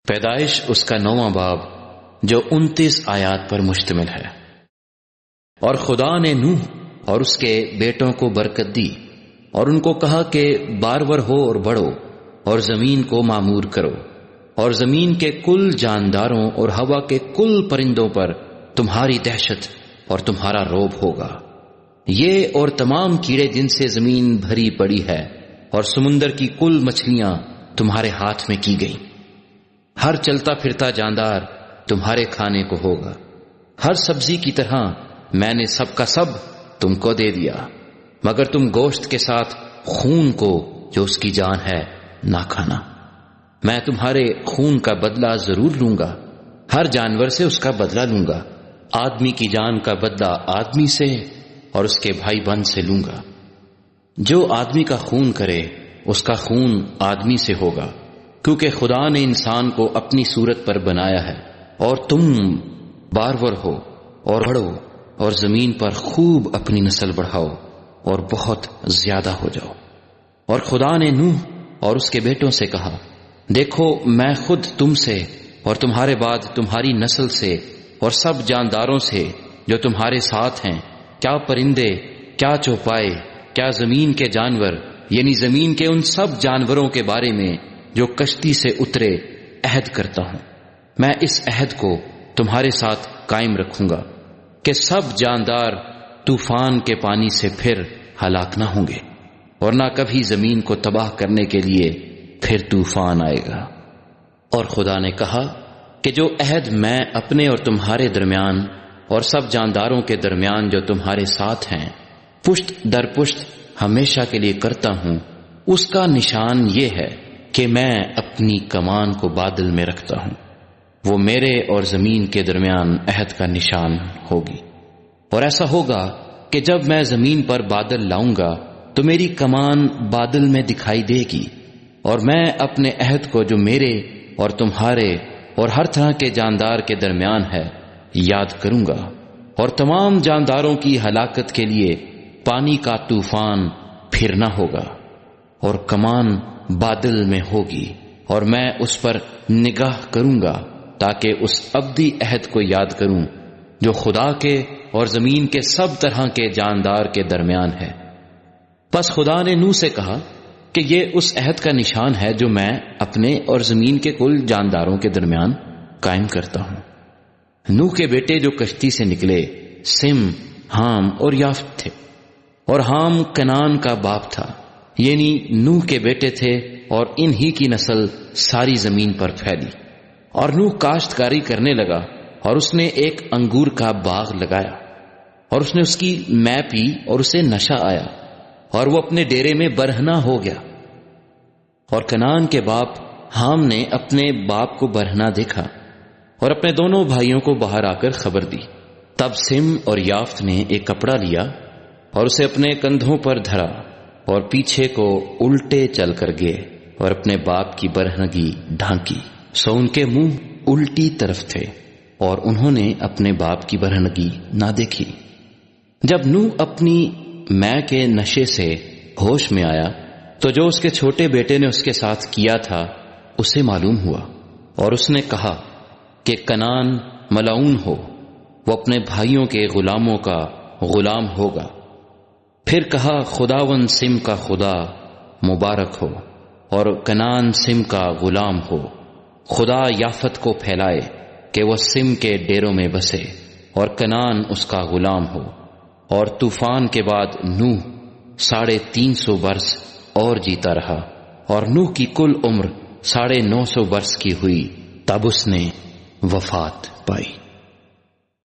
پیدائش اس کا 9واں باب جو 29 آیات پر مشتمل ہے۔ اور خدا نے نوح اور اس کے بیٹوں کو برکت دی اور ان کو کہا کہ بارور ہو اور بڑھو اور زمین کو معمور کرو، اور زمین کے کل جانداروں اور ہوا کے کل پرندوں پر تمہاری دہشت اور تمہارا روب ہوگا۔ یہ اور تمام کیڑے جن سے زمین بھری پڑی ہے اور سمندر کی کل مچھلیاں تمہارے ہاتھ میں کی گئیں۔ ہر چلتا پھرتا جاندار تمہارے کھانے کو ہوگا۔ ہر سبزی کی طرح میں نے سب کا سب تم کو دے دیا، مگر تم گوشت کے ساتھ خون کو جو اس کی جان ہے نہ کھانا۔ میں تمہارے خون کا بدلہ ضرور لوں گا، ہر جانور سے اس کا بدلہ لوں گا۔ آدمی کی جان کا بدلہ آدمی سے اور اس کے بھائی بہن سے لوں گا۔ جو آدمی کا خون کرے اس کا خون آدمی سے ہوگا، کیونکہ خدا نے انسان کو اپنی صورت پر بنایا ہے۔ اور تم بارور ہو اور بڑھو اور زمین پر خوب اپنی نسل بڑھاؤ اور بہت زیادہ ہو جاؤ۔ اور خدا نے نوح اور اس کے بیٹوں سے کہا، دیکھو میں خود تم سے اور تمہارے بعد تمہاری نسل سے اور سب جانداروں سے جو تمہارے ساتھ ہیں، کیا پرندے، کیا چوپائے، کیا زمین کے جانور، یعنی زمین کے ان سب جانوروں کے بارے میں جو کشتی سے اترے عہد کرتا ہوں۔ میں اس عہد کو تمہارے ساتھ قائم رکھوں گا کہ سب جاندار طوفان کے پانی سے پھر ہلاک نہ ہوں گے، اور نہ کبھی زمین کو تباہ کرنے کے لیے پھر طوفان آئے گا۔ اور خدا نے کہا کہ جو عہد میں اپنے اور تمہارے درمیان اور سب جانداروں کے درمیان جو تمہارے ساتھ ہیں پشت در پشت ہمیشہ کے لیے کرتا ہوں، اس کا نشان یہ ہے کہ میں اپنی کمان کو بادل میں رکھتا ہوں۔ وہ میرے اور زمین کے درمیان عہد کا نشان ہوگی۔ اور ایسا ہوگا کہ جب میں زمین پر بادل لاؤں گا تو میری کمان بادل میں دکھائی دے گی، اور میں اپنے عہد کو جو میرے اور تمہارے اور ہر طرح کے جاندار کے درمیان ہے یاد کروں گا۔ اور تمام جانداروں کی ہلاکت کے لیے پانی کا طوفان پھر نہ ہوگا، اور کمان بادل میں ہوگی، اور میں اس پر نگاہ کروں گا تاکہ اس ابدی عہد کو یاد کروں جو خدا کے اور زمین کے سب طرح کے جاندار کے درمیان ہے۔ پس خدا نے نوح سے کہا کہ یہ اس عہد کا نشان ہے جو میں اپنے اور زمین کے کل جانداروں کے درمیان قائم کرتا ہوں۔ نوح کے بیٹے جو کشتی سے نکلے سم، حام اور یافت تھے، اور حام کنعان کا باپ تھا، یعنی نوح کے بیٹے تھے، اور انہی کی نسل ساری زمین پر پھیلی۔ اور نوح کاشتکاری کرنے لگا، اور اس نے ایک انگور کا باغ لگایا، اور اس نے اس کی مے پی اور اسے نشہ آیا، اور وہ اپنے ڈیرے میں برہنہ ہو گیا۔ اور کنعان کے باپ حام نے اپنے باپ کو برہنہ دیکھا اور اپنے دونوں بھائیوں کو باہر آ کر خبر دی۔ تب سم اور یافت نے ایک کپڑا لیا اور اسے اپنے کندھوں پر دھرا اور پیچھے کو الٹے چل کر گئے اور اپنے باپ کی برہنگی ڈھانکی، سو ان کے منہ الٹی طرف تھے اور انہوں نے اپنے باپ کی برہنگی نہ دیکھی۔ جب نوح اپنی مے کے نشے سے ہوش میں آیا تو جو اس کے چھوٹے بیٹے نے اس کے ساتھ کیا تھا اسے معلوم ہوا، اور اس نے کہا کہ کنعان ملعون ہو، وہ اپنے بھائیوں کے غلاموں کا غلام ہوگا۔ پھر کہا خداوند سم کا خدا مبارک ہو، اور کنعان سم کا غلام ہو۔ خدا یافت کو پھیلائے کہ وہ سم کے ڈیروں میں بسے اور کنعان اس کا غلام ہو۔ اور طوفان کے بعد نوح 350 برس اور جیتا رہا، اور نوح کی کل عمر 950 برس کی ہوئی، تب اس نے وفات پائی۔